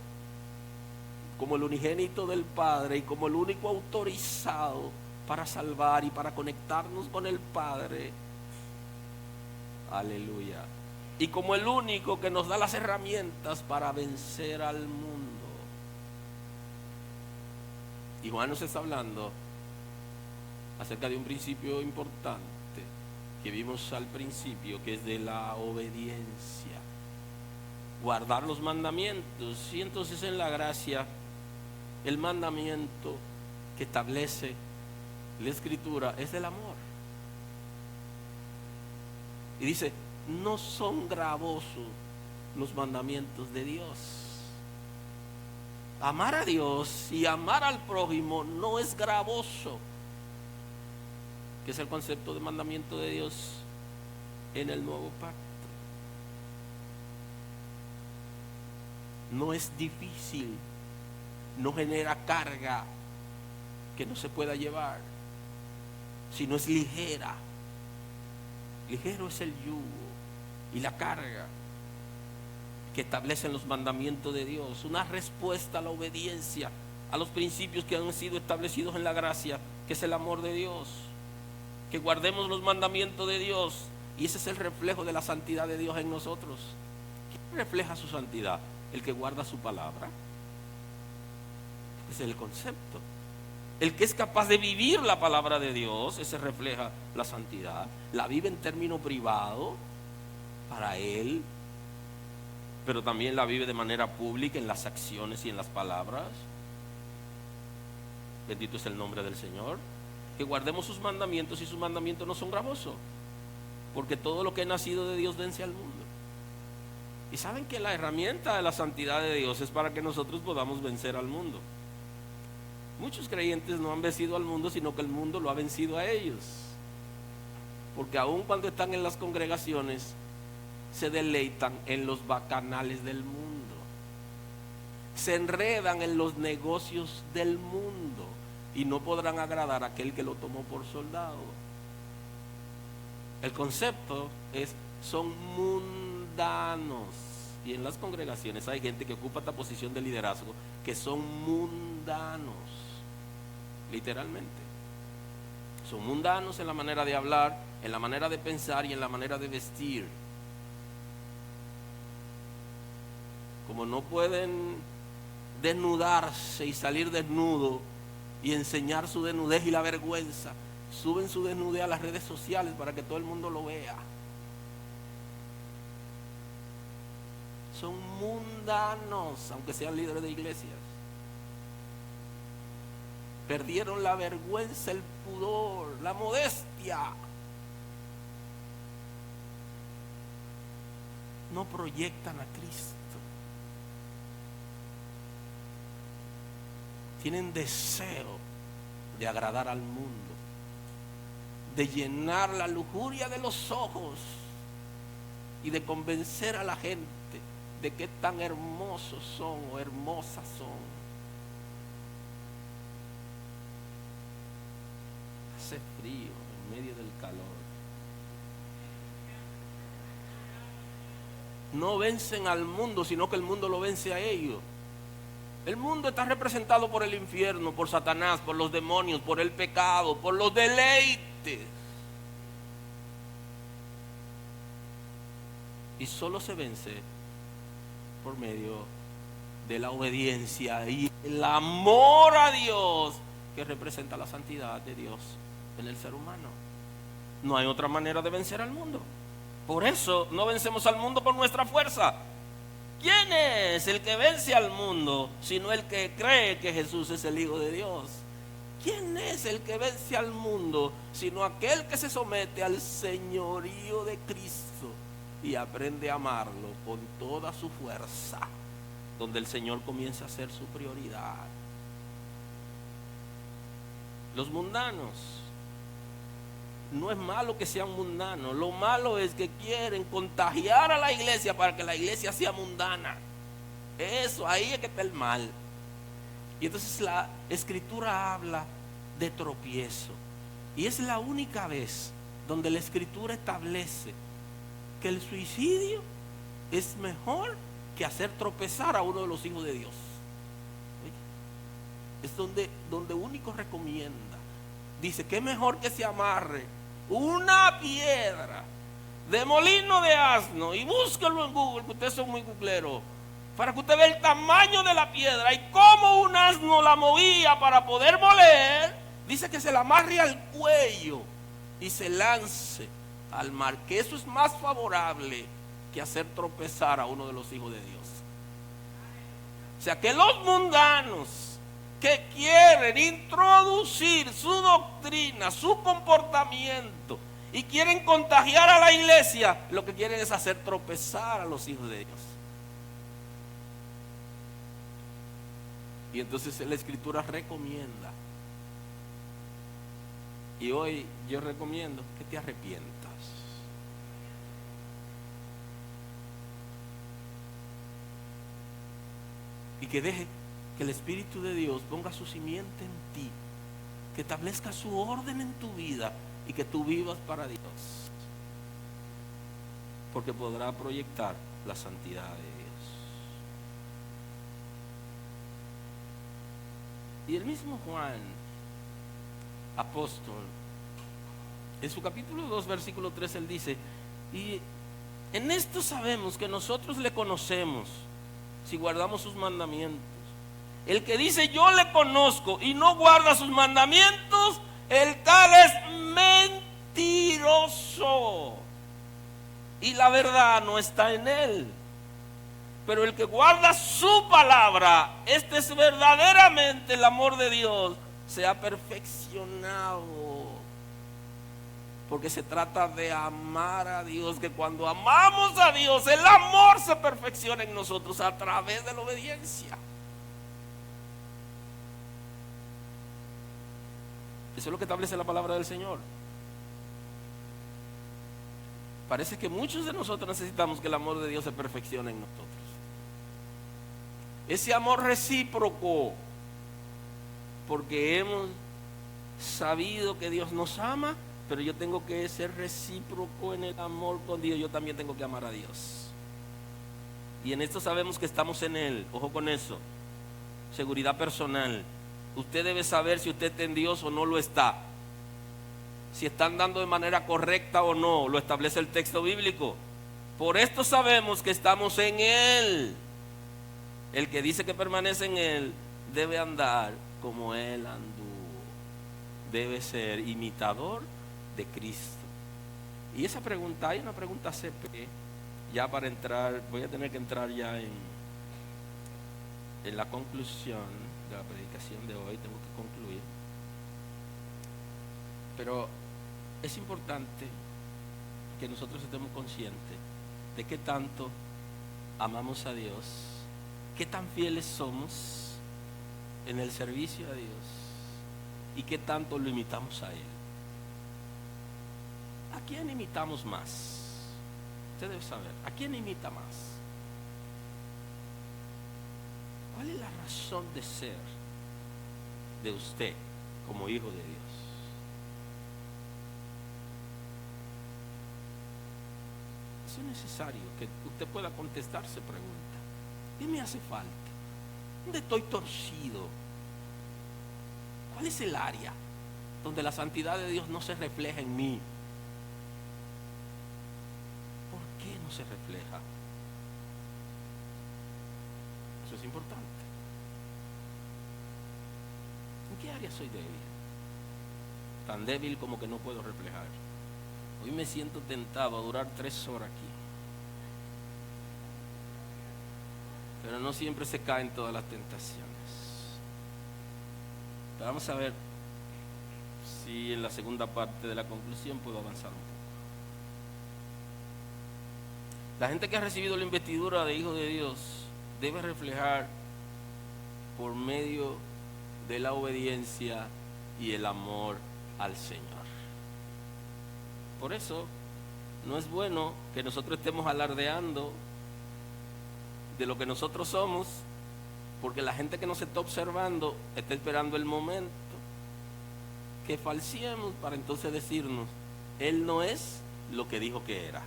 como el unigénito del Padre y como el único autorizado para salvar y para conectarnos con el Padre. Aleluya. Y como el único que nos da las herramientas para vencer al mundo. Y Juan nos está hablando acerca de un principio importante que vimos al principio, que es de la obediencia. Guardar los mandamientos. Y entonces en la gracia, el mandamiento que establece la Escritura es el amor. Y dice, no son gravosos los mandamientos de Dios. Amar a Dios y amar al prójimo no es gravoso, que es el concepto de mandamiento de Dios en el nuevo pacto. No es difícil, no genera carga que no se pueda llevar, sino es ligera. Ligero es el yugo y la carga que establecen los mandamientos de Dios. Una respuesta a la obediencia, a los principios que han sido establecidos en la gracia, que es el amor de Dios. Que guardemos los mandamientos de Dios, y ese es el reflejo de la santidad de Dios en nosotros. ¿Quién refleja su santidad? El que guarda su palabra. Ese es el concepto. El que es capaz de vivir la palabra de Dios, ese refleja la santidad. La vive en término privado para él, pero también la vive de manera pública en las acciones y en las palabras. Bendito es el nombre del Señor. Que guardemos sus mandamientos, y sus mandamientos no son gravosos, porque todo lo que es nacido de Dios vence al mundo. Y saben que la herramienta de la santidad de Dios es para que nosotros podamos vencer al mundo. Muchos creyentes no han vencido al mundo, sino que el mundo lo ha vencido a ellos. Porque aun cuando están en las congregaciones, se deleitan en los bacanales del mundo, se enredan en los negocios del mundo, y no podrán agradar a aquel que lo tomó por soldado. El concepto es, son mundanos. Y en las congregaciones hay gente que ocupa esta posición de liderazgo, que son mundanos, literalmente. Son mundanos en la manera de hablar, en la manera de pensar y en la manera de vestir. Como no pueden desnudarse y salir desnudo y enseñar su desnudez y la vergüenza, suben su desnudez a las redes sociales para que todo el mundo lo vea. Son mundanos, aunque sean líderes de iglesias. Perdieron la vergüenza, el pudor, la modestia. No proyectan a Cristo. Tienen deseo de agradar al mundo, de llenar la lujuria de los ojos y de convencer a la gente de que tan hermosos son o hermosas son. Hace frío en medio del calor. No vencen al mundo, sino que el mundo lo vence a ellos. El mundo está representado por el infierno, por Satanás, por los demonios, por el pecado, por los deleites. Y solo se vence por medio de la obediencia y el amor a Dios, que representa la santidad de Dios en el ser humano. No hay otra manera de vencer al mundo. Por eso no vencemos al mundo por nuestra fuerza. ¿Quién es el que vence al mundo sino el que cree que Jesús es el Hijo de Dios? ¿quién es el que vence al mundo sino aquel que se somete al señorío de Cristo y aprende a amarlo con toda su fuerza? Donde el Señor comienza a ser su prioridad. Los mundanos, no es malo que sean mundanos, lo malo es que quieren contagiar a la iglesia para que la iglesia sea mundana. Eso, ahí es que está el mal. Y entonces la escritura habla de tropiezo, y es la única vez donde la escritura establece que el suicidio es mejor que hacer tropezar a uno de los hijos de Dios. Es donde único recomienda. Dice que es mejor que se amarre una piedra de molino de asno, y búsquelo en Google, que ustedes son muy googleros, para que usted vea el tamaño de la piedra y cómo un asno la movía para poder moler. Dice que se la amarre al cuello y se lance al mar, que eso es más favorable que hacer tropezar a uno de los hijos de Dios. O sea que los mundanos que quieren introducir su doctrina, su comportamiento, y quieren contagiar a la iglesia, lo que quieren es hacer tropezar a los hijos de Dios. Y entonces la escritura recomienda, y hoy yo recomiendo que te arrepientas. Y que deje que el Espíritu de Dios ponga su simiente en ti, que establezca su orden en tu vida y que tú vivas para Dios, porque podrá proyectar la santidad de Dios. Y el mismo Juan, apóstol, en su capítulo 2, versículo 3, él dice: y en esto sabemos que nosotros le conocemos, si guardamos sus mandamientos. El que dice yo le conozco y no guarda sus mandamientos, el tal es mentiroso, y la verdad no está en él. Pero el que guarda su palabra, este es verdaderamente el amor de Dios, se ha perfeccionado. Porque se trata de amar a Dios, que cuando amamos a Dios, el amor se perfecciona en nosotros a través de la obediencia. Eso es lo que establece la palabra del Señor. Parece que muchos de nosotros necesitamos que el amor de Dios se perfeccione en nosotros. Ese amor recíproco, porque hemos sabido que Dios nos ama, pero yo tengo que ser recíproco en el amor con Dios. Yo también tengo que amar a Dios. Y en esto sabemos que estamos en Él. Ojo con eso. Seguridad personal. Usted debe saber si usted está en Dios o no lo está. Si está andando de manera correcta o no, lo establece el texto bíblico. Por esto sabemos que estamos en Él. El que dice que permanece en Él debe andar como Él anduvo. Debe ser imitador de Cristo. Y esa pregunta, hay una pregunta CP, ya para entrar, voy a tener que entrar ya en la conclusión de la predicación de hoy, tengo que concluir. Pero es importante que nosotros estemos conscientes de qué tanto amamos a Dios, qué tan fieles somos en el servicio a Dios y qué tanto lo imitamos a Él. ¿A quién imitamos más? Usted debe saber, ¿a quién imita más? ¿Cuál es la razón de ser de usted como hijo de Dios? Es necesario que usted pueda contestarse pregunta. ¿Qué me hace falta? ¿Dónde estoy torcido? ¿Cuál es el área donde la santidad de Dios no se refleja en mí? ¿Por qué no se refleja? Eso es importante. ¿En qué área soy débil? Tan débil como que no puedo reflejar. Hoy me siento tentado a durar 3 horas aquí. Pero no siempre se caen todas las tentaciones. Pero vamos a ver así en la segunda parte de la conclusión puedo avanzar un poco. La gente que ha recibido la investidura de hijo de Dios debe reflejar por medio de la obediencia y el amor al Señor. Por eso no es bueno que nosotros estemos alardeando de lo que nosotros somos, porque la gente que nos está observando está esperando el momento que falseemos para entonces decirnos, él no es lo que dijo que era.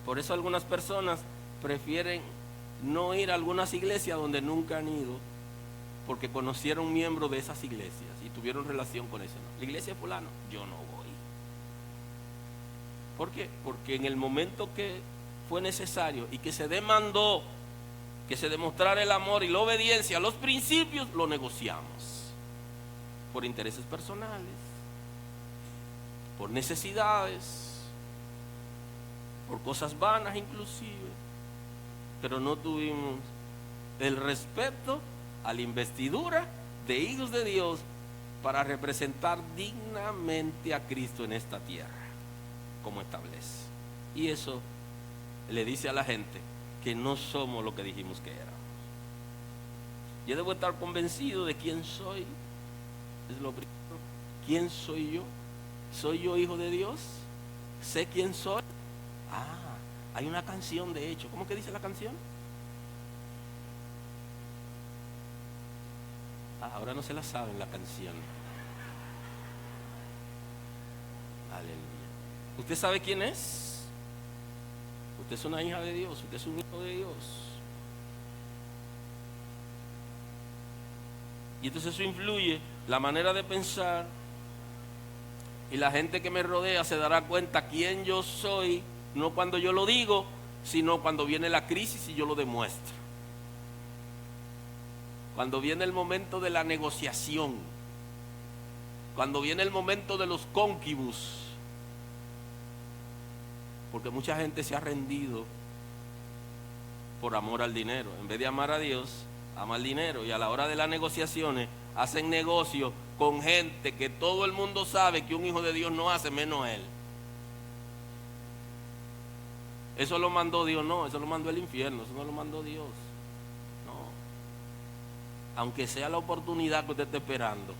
Por eso algunas personas prefieren no ir a algunas iglesias donde nunca han ido, porque conocieron miembros de esas iglesias y tuvieron relación con eso. La iglesia de fulano, yo no voy. ¿Por qué? Porque en el momento que fue necesario y que se demandó que se demostrara el amor y la obediencia a los principios, lo negociamos por intereses personales, por necesidades, por cosas vanas inclusive, pero no tuvimos el respeto a la investidura de hijos de Dios para representar dignamente a Cristo en esta tierra, como establece. Y eso le dice a la gente que no somos lo que dijimos que éramos. Yo debo estar convencido de quién soy. Es lo primero. ¿Quién soy yo? ¿Soy yo hijo de Dios? ¿Sé quién soy? Hay una canción de hecho. ¿Cómo que dice la canción? Ahora no se la saben la canción. Aleluya. ¿Usted sabe quién es? Usted es una hija de Dios, usted es un hijo de Dios. Y entonces eso influye la manera de pensar, y la gente que me rodea se dará cuenta quién yo soy, no cuando yo lo digo, sino cuando viene la crisis y yo lo demuestro. Cuando viene el momento de la negociación, cuando viene el momento de los cóncubus, porque mucha gente se ha rendido por amor al dinero. En vez de amar a Dios, ama el dinero. Y a la hora de las negociaciones, hacen negocio con gente que todo el mundo sabe que un hijo de Dios no hace, menos él. Eso lo mandó Dios, no, eso lo mandó el infierno, eso no lo mandó Dios. No. Aunque sea la oportunidad que usted esté esperando,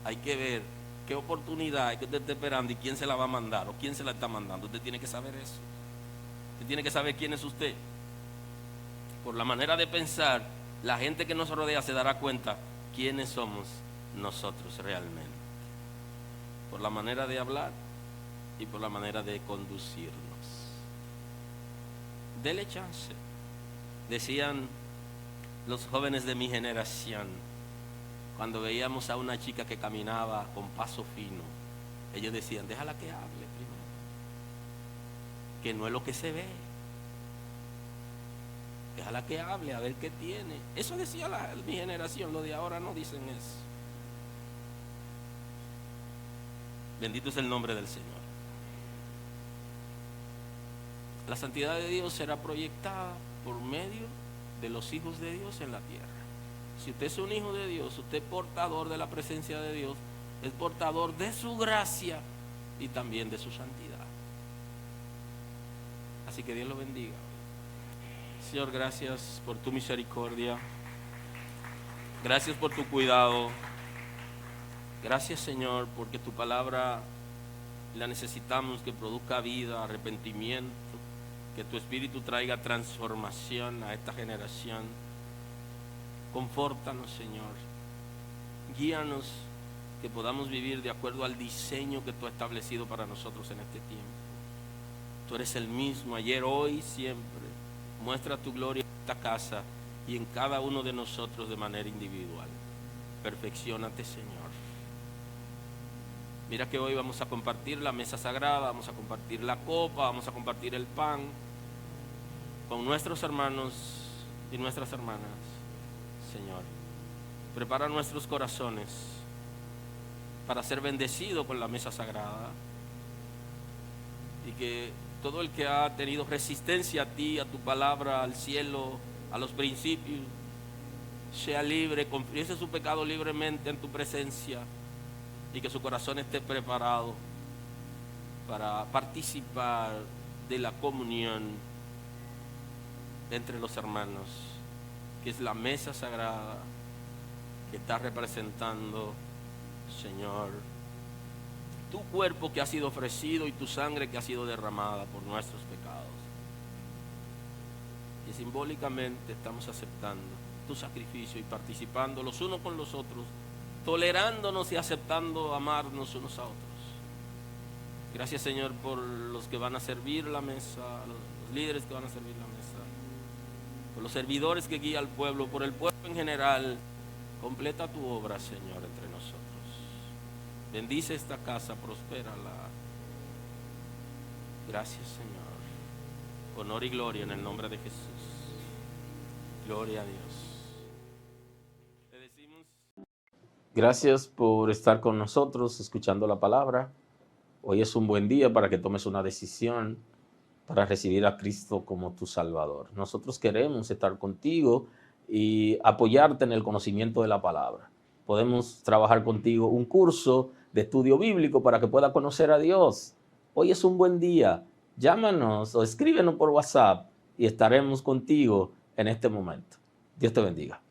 hay que ver qué oportunidad hay que usted esté esperando y quién se la va a mandar o quién se la está mandando. Usted tiene que saber eso. Usted tiene que saber quién es usted. Por la manera de pensar, la gente que nos rodea se dará cuenta quiénes somos nosotros realmente. Por la manera de hablar y por la manera de conducirnos. Dele chance. Decían los jóvenes de mi generación, cuando veíamos a una chica que caminaba con paso fino, ellos decían, déjala que hable primero, que no es lo que se ve, déjala que hable, a ver qué tiene. Eso decía mi generación, lo de ahora no dicen eso. Bendito es el nombre del Señor. La santidad de Dios será proyectada por medio de los hijos de Dios en la tierra. Si usted es un hijo de Dios, usted es portador de la presencia de Dios, es portador de su gracia y también de su santidad. Así que Dios lo bendiga. Señor, gracias por tu misericordia. Gracias por tu cuidado. Gracias, Señor, porque tu palabra la necesitamos que produzca vida, arrepentimiento, que tu Espíritu traiga transformación a esta generación. Confórtanos, Señor. Guíanos que podamos vivir de acuerdo al diseño que tú has establecido para nosotros en este tiempo. Tú eres el mismo ayer, hoy, siempre. Muestra tu gloria en esta casa y en cada uno de nosotros de manera individual. Perfecciónate, Señor. Mira que hoy vamos a compartir la mesa sagrada, vamos a compartir la copa, vamos a compartir el pan con nuestros hermanos y nuestras hermanas. Señor, prepara nuestros corazones para ser bendecidos con la mesa sagrada, y que todo el que ha tenido resistencia a ti, a tu palabra, al cielo, a los principios, sea libre, confiese su pecado libremente en tu presencia y que su corazón esté preparado para participar de la comunión entre los hermanos, que es la mesa sagrada que está representando, Señor, tu cuerpo que ha sido ofrecido y tu sangre que ha sido derramada por nuestros pecados. Y simbólicamente estamos aceptando tu sacrificio y participando los unos con los otros, tolerándonos y aceptando amarnos unos a otros. Gracias, Señor, por los que van a servir la mesa, los líderes que van a servir la mesa, por los servidores que guían al pueblo, por el pueblo en general. Completa tu obra, Señor, entre nosotros. Bendice esta casa, prospérala. Gracias, Señor. Honor y gloria en el nombre de Jesús. Gloria a Dios. Te decimos... Gracias por estar con nosotros escuchando la palabra. Hoy es un buen día para que tomes una decisión para recibir a Cristo como tu Salvador. Nosotros queremos estar contigo y apoyarte en el conocimiento de la palabra. Podemos trabajar contigo un curso de estudio bíblico para que puedas conocer a Dios. Hoy es un buen día. Llámanos o escríbenos por WhatsApp y estaremos contigo en este momento. Dios te bendiga.